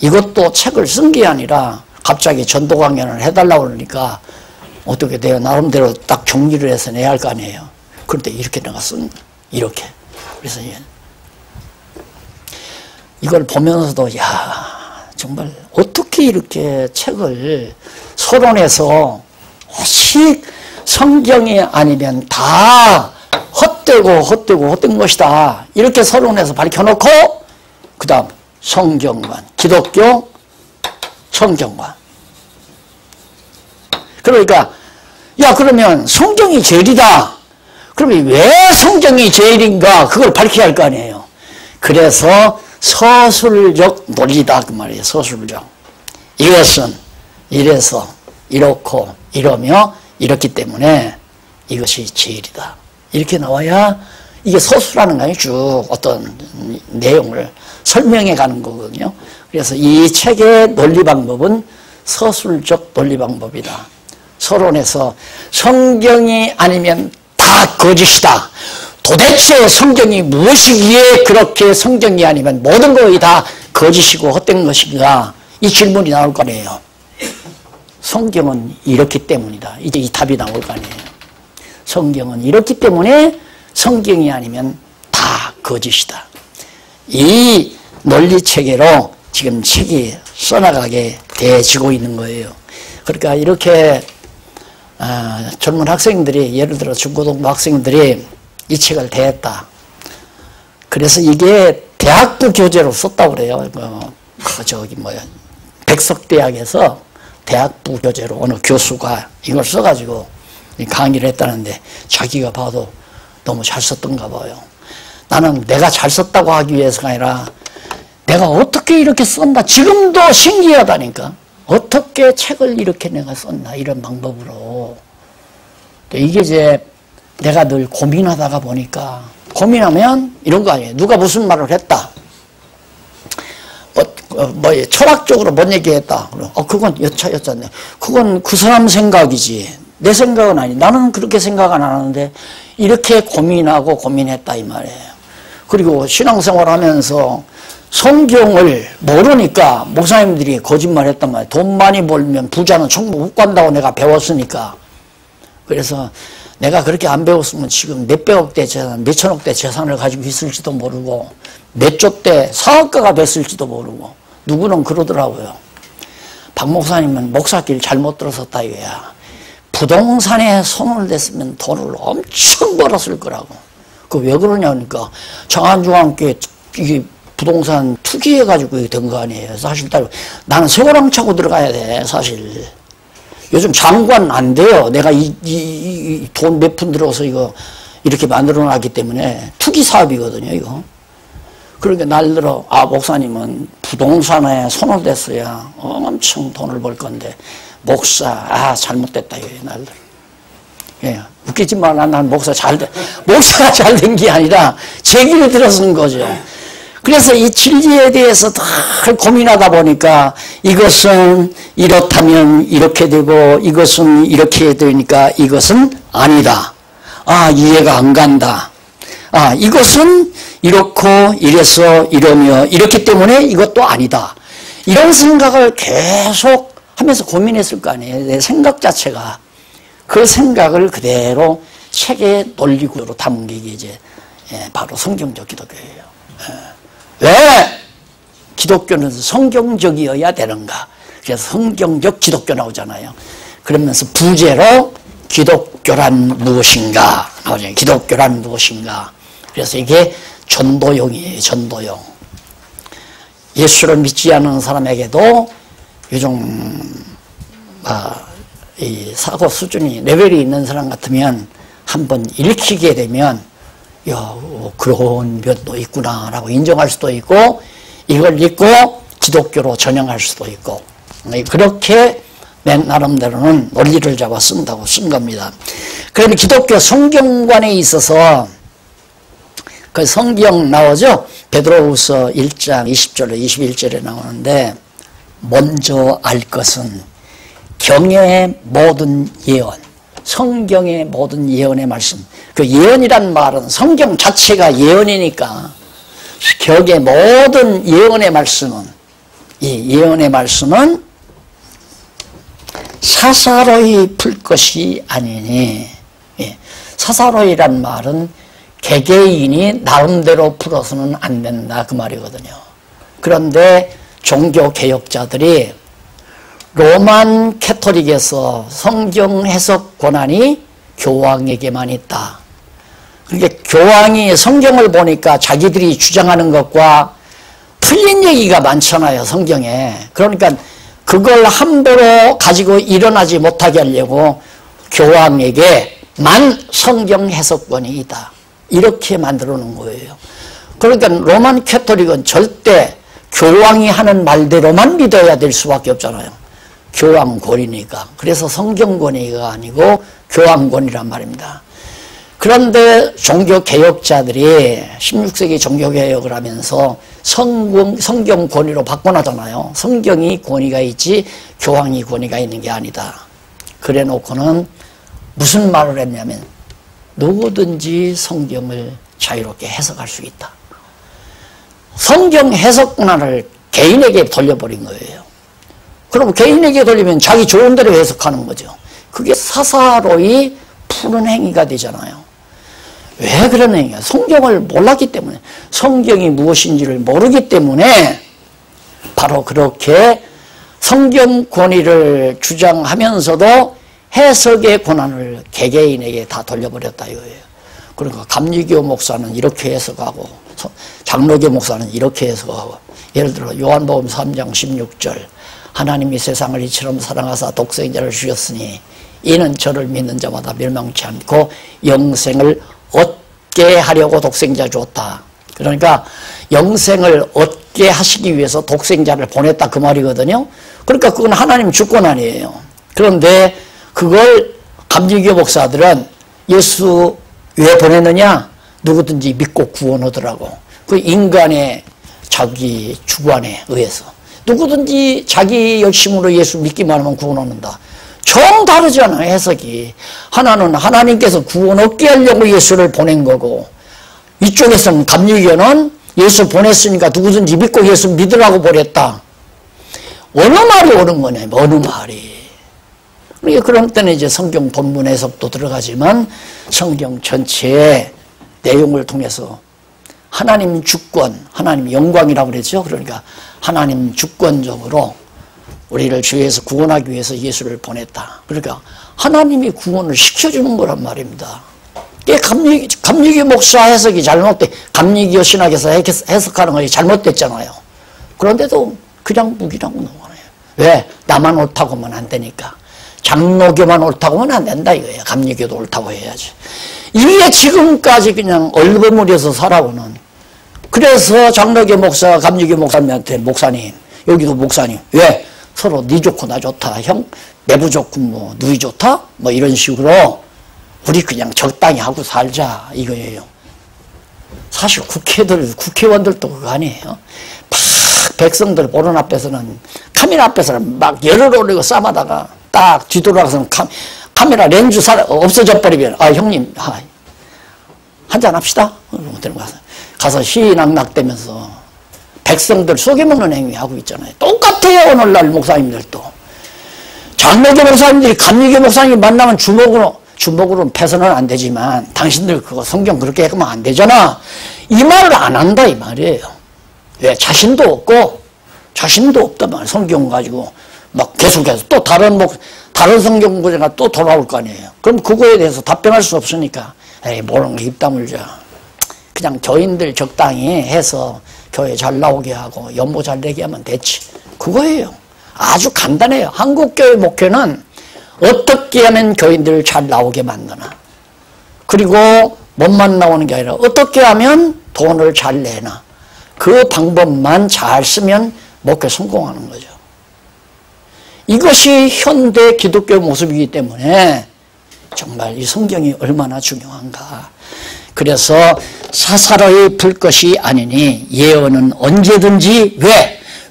이것도 책을 쓴 게 아니라 갑자기 전도 강연을 해달라고 그러니까 어떻게 돼요? 나름대로 딱 정리를 해서 내야 할 거 아니에요. 그런데 이렇게 내가 쓴, 이렇게. 그래서 이걸 보면서도, 야, 정말 어떻게 이렇게 책을 서론에서 오직 성경이 아니면 다 헛된 것이다. 이렇게 서론에서 밝혀놓고, 그 다음 성경관, 기독교 성경관. 그러니까, 야, 그러면 성경이 제일이다. 그러면 왜 성경이 제일인가? 그걸 밝혀야 할 거 아니에요. 그래서 서술적 논리다, 그 말이에요. 서술적. 이것은 이래서 이렇고 이러며 이렇기 때문에 이것이 제일이다. 이렇게 나와야 이게 서술하는 거예요. 쭉 어떤 내용을 설명해 가는 거거든요. 그래서 이 책의 논리 방법은 서술적 논리 방법이다. 서론에서 성경이 아니면 다 거짓이다. 도대체 성경이 무엇이기에 그렇게 성경이 아니면 모든 것이 다 거짓이고 헛된 것인가? 이 질문이 나올 거 아니에요. 성경은 이렇기 때문이다. 이제 이 답이 나올 거 아니에요. 성경은 이렇기 때문에 성경이 아니면 다 거짓이다. 이 논리 체계로 지금 책이 써나가게 되어지고 있는 거예요. 그러니까 이렇게 젊은 학생들이, 예를 들어 중고등부 학생들이 이 책을 대했다. 그래서 이게 대학부 교재로 썼다고 그래요. 백석대학에서 대학부 교재로 어느 교수가 이걸 써가지고 강의를 했다는데, 자기가 봐도 너무 잘 썼던가 봐요. 나는 내가 잘 썼다고 하기 위해서가 아니라 내가 어떻게 이렇게 썼나, 지금도 신기하다니까. 어떻게 책을 이렇게 내가 썼나, 이런 방법으로. 이게 이제 내가 늘 고민하다가 보니까, 고민하면 이런 거 아니에요. 누가 무슨 말을 했다, 철학적으로 뭔 얘기했다, 그건 여차네. 그건 그 사람 생각이지 내 생각은 아니. 나는 그렇게 생각 안 하는데 이렇게 고민하고 고민했다, 이 말이에요. 그리고 신앙생활 하면서 성경을 모르니까 목사님들이 거짓말했단 말이에요. 돈 많이 벌면 부자는 천국 못 간다고 내가 배웠으니까. 그래서 내가 그렇게 안 배웠으면 지금 몇백억대 재산, 몇천억대 재산을 가지고 있을지도 모르고 몇 조대 사업가가 됐을지도 모르고. 누구는 그러더라고요. 박 목사님은 목사길 잘못 들어섰다 이거야. 부동산에 손을 댔으면 돈을 엄청 벌었을 거라고. 그 왜 그러냐니까 장안중앙교회 이게 부동산 투기해가지고 된 거 아니에요. 사실 나는 세월왕 차고 들어가야 돼, 사실. 요즘 장관 안 돼요. 내가 이 돈 몇 푼 들어서 이거 이렇게 만들어 놨기 때문에 투기 사업이거든요, 이거. 그러니까 날들어, 목사님은 부동산에 손을 댔어야 엄청 돈을 벌 건데, 목사, 잘못됐다, 이거예요, 날들. 예, 웃기지 마라. 난 목사가 잘 된 게 아니라 제기를 들어선 거죠. 그래서 이 진리에 대해서 늘 고민하다 보니까 이것은 이렇다면 이렇게 되고 이것은 이렇게 되니까 이것은 아니다. 이해가 안 간다. 이것은 이렇고 이래서 이러며 이렇기 때문에 이것도 아니다. 이런 생각을 계속 하면서 고민했을 거 아니에요. 내 생각 자체가. 그 생각을 그대로 책의 논리구조로 담은 게 이제 바로 성경적 기독교예요. 왜 기독교는 성경적이어야 되는가? 그래서 성경적 기독교 나오잖아요. 그러면서 부제로 기독교란 무엇인가 나오잖아요. 기독교란 무엇인가? 그래서 이게 전도용이에요. 전도용. 예수를 믿지 않는 사람에게도 요즘 이 사고 수준이 레벨이 있는 사람 같으면 한번 읽히게 되면 그런 면도 있구나라고 인정할 수도 있고, 이걸 읽고 기독교로 전향할 수도 있고, 그렇게 내 나름대로는 논리를 잡아 쓴 겁니다. 그러면 기독교 성경관에 있어서 그 성경 나오죠? 베드로후서 1장 20절에 21절에 나오는데, 먼저 알 것은 경의 모든 예언, 성경의 모든 예언의 말씀. 그 예언이란 말은 성경 자체가 예언이니까 격의 모든 예언의 말씀은, 이 예언의 말씀은 사사로이 풀 것이 아니니, 사사로이란 말은 개개인이 나름대로 풀어서는 안 된다, 그 말이거든요. 그런데 종교개혁자들이 로만 캐토릭에서 성경 해석 권한이 교황에게만 있다. 그러니까 교황이 성경을 보니까 자기들이 주장하는 것과 틀린 얘기가 많잖아요, 성경에. 그러니까 그걸 함부로 가지고 일어나지 못하게 하려고 교황에게만 성경 해석권이 있다. 이렇게 만들어 놓은 거예요. 그러니까 로만 캐토릭은 절대 교황이 하는 말대로만 믿어야 될 수밖에 없잖아요. 교황권이니까. 그래서 성경권위가 아니고 교황권이란 말입니다. 그런데 종교개혁자들이 16세기 종교개혁을 하면서 성경 권위로 바꿔놨잖아요. 성경이 권위가 있지 교황이 권위가 있는 게 아니다. 그래 놓고는 무슨 말을 했냐면, 누구든지 성경을 자유롭게 해석할 수 있다. 성경 해석 권한을 개인에게 돌려버린 거예요. 그럼 개인에게 돌리면 자기 좋은 대로 해석하는 거죠. 그게 사사로이 푸는 행위가 되잖아요. 왜 그러느냐? 성경을 몰랐기 때문에, 성경이 무엇인지를 모르기 때문에 바로 그렇게 성경 권위를 주장하면서도 해석의 권한을 개개인에게 다 돌려버렸다 이거예요. 그러니까 감리교 목사는 이렇게 해석하고 장로교 목사는 이렇게 해석하고, 예를 들어 요한복음 3장 16절 하나님이 세상을 이처럼 사랑하사 독생자를 주셨으니 이는 저를 믿는 자마다 멸망치 않고 영생을 얻게 하려고 독생자 주었다. 그러니까 영생을 얻게 하시기 위해서 독생자를 보냈다 그 말이거든요. 그러니까 그건 하나님 주권 아니에요. 그런데 그걸 감리교 목사들은 예수 왜 보냈느냐? 누구든지 믿고 구원 얻으라고. 그 인간의 자기 주관에 의해서 누구든지 자기 열심으로 예수 믿기만 하면 구원 얻는다. 정 다르잖아 해석이. 하나는 하나님께서 구원 얻게 하려고 예수를 보낸 거고, 이쪽에서는 감리교는 예수 보냈으니까 누구든지 믿고 예수 믿으라고 보냈다. 어느 말이 옳은 거냐, 어느 말이. 그러니까 그런 때는 이제 성경 본문 해석도 들어가지만 성경 전체의 내용을 통해서 하나님 주권, 하나님 영광이라고 그랬죠. 그러니까 하나님 주권적으로 우리를 죄에서 구원하기 위해서 예수를 보냈다. 그러니까 하나님이 구원을 시켜주는 거란 말입니다. 이게 감리교 목사 해석이 잘못돼, 감리교 신학에서 해석하는 것이 잘못됐잖아요. 그런데도 그냥 묵인하고 넘어가네요. 왜? 나만 옳다고 하면 안 되니까. 장로교만 옳다고 하면 안 된다 이거예요. 감리교도 옳다고 해야지. 이게 지금까지 그냥 얼버무려서 살아오는. 그래서 장로교 목사가 감리교 목사님한테, 목사님, 여기도 목사님, 왜? 서로 네 좋고 나 좋다, 형 내부 좋고 뭐 누이 좋다, 뭐 이런 식으로 우리 그냥 적당히 하고 살자 이거예요. 사실 국회의원들도 그거 아니에요. 막 백성들 보는 앞에서는, 카메라 앞에서는 막 열을 올리고 싸마다가 딱 뒤돌아가서는 카메라 렌즈 없어져 버리면, 아 형님 한잔 합시다. 가서 희낙낙대면서 백성들 속여먹는 행위하고 있잖아요. 똑같아요. 오늘날 목사님들도. 장로교 목사님들이 감리교 목사님 만나면 주먹으로는 패서는 안 되지만 당신들 그거 성경 그렇게 하면 안 되잖아. 이 말을 안 한다 이 말이에요. 왜? 자신도 없단 말이에요. 성경 가지고 막 계속해서 또 다른 성경 구절가 또 돌아올 거 아니에요. 그럼 그거에 대해서 답변할 수 없으니까 에이 모르는 거 입 다물자. 그냥 교인들 적당히 해서 교회 잘 나오게 하고 연보 잘 내게 하면 됐지. 그거예요. 아주 간단해요. 한국교회 목회는 어떻게 하면 교인들을 잘 나오게 만드나. 그리고 몸만 나오는 게 아니라 어떻게 하면 돈을 잘 내나. 그 방법만 잘 쓰면 목회 성공하는 거죠. 이것이 현대 기독교 모습이기 때문에 정말 이 성경이 얼마나 중요한가. 그래서 사사로이 풀 것이 아니니 예언은 언제든지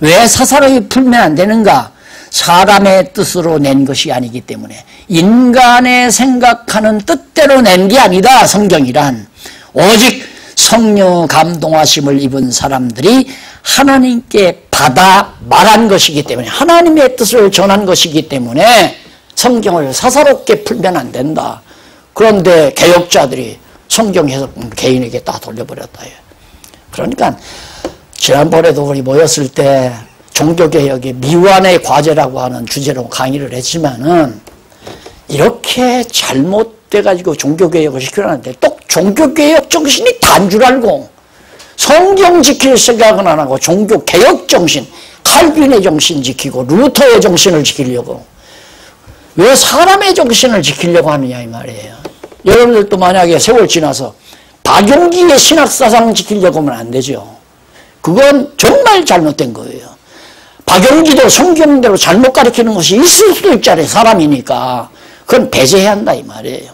왜 사사로이 풀면 안 되는가? 사람의 뜻으로 낸 것이 아니기 때문에, 인간의 생각하는 뜻대로 낸 게 아니다. 성경이란 오직 성령 감동하심을 입은 사람들이 하나님께 받아 말한 것이기 때문에, 하나님의 뜻을 전한 것이기 때문에 성경을 사사롭게 풀면 안 된다. 그런데 개혁자들이 성경 해석을 개인에게 다 돌려버렸다. 그러니까 지난번에도 우리 모였을 때 종교개혁의 미완의 과제라고 하는 주제로 강의를 했지만은, 이렇게 잘못돼가지고 종교개혁을 시켜놨는데 또 종교개혁 정신이 단 줄 알고 성경 지킬 생각은 안 하고 종교개혁 정신, 칼빈의 정신 지키고 루터의 정신을 지키려고, 왜 사람의 정신을 지키려고 하느냐 이 말이에요. 여러분들도 만약에 세월 지나서 박용기의 신학사상 지키려고 하면 안 되죠. 그건 정말 잘못된 거예요. 박용기도 성경대로 잘못 가르치는 것이 있을 수도 있잖아요. 사람이니까. 그건 배제해야 한다 이 말이에요.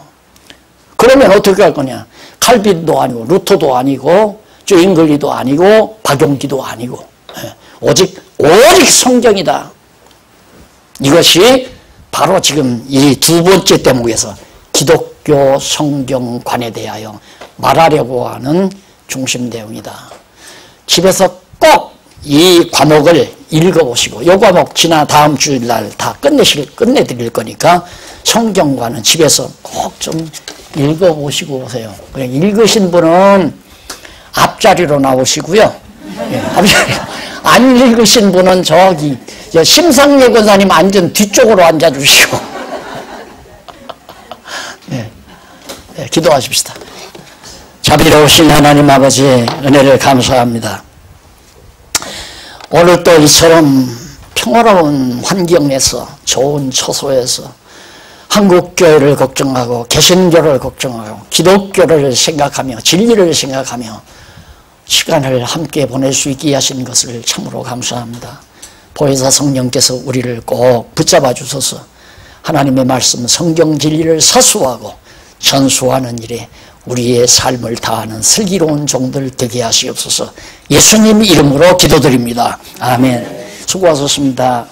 그러면 어떻게 할 거냐. 칼빈도 아니고 루터도 아니고 잉글리도 아니고 박용기도 아니고 오직 성경이다. 이것이 바로 지금 이 두 번째 대목에서 기독교 성경관에 대하여 말하려고 하는 중심 내용이다. 집에서 꼭 이 과목을 읽어보시고, 이 과목 지나 다음 주일날 다 끝내드릴 거니까 성경관은 집에서 꼭 좀 읽어보시고 오세요. 그냥 읽으신 분은 앞자리로 나오시고요. 예, 앞자리. 안 읽으신 분은 저기 심상래 권사님 앉은 뒤쪽으로 앉아주시고 네, 네, 기도하십시다. 자비로우신 하나님 아버지 은혜를 감사합니다. 오늘 또 이처럼 평화로운 환경에서 좋은 처소에서 한국교회를 걱정하고 개신교를 걱정하고 기독교를 생각하며 진리를 생각하며 시간을 함께 보낼 수 있게 하신 것을 참으로 감사합니다. 보혜사 성령께서 우리를 꼭 붙잡아 주셔서 하나님의 말씀 성경 진리를 사수하고 전수하는 일에 우리의 삶을 다하는 슬기로운 종들 되게 하시옵소서. 예수님 이름으로 기도드립니다. 아멘. 수고하셨습니다.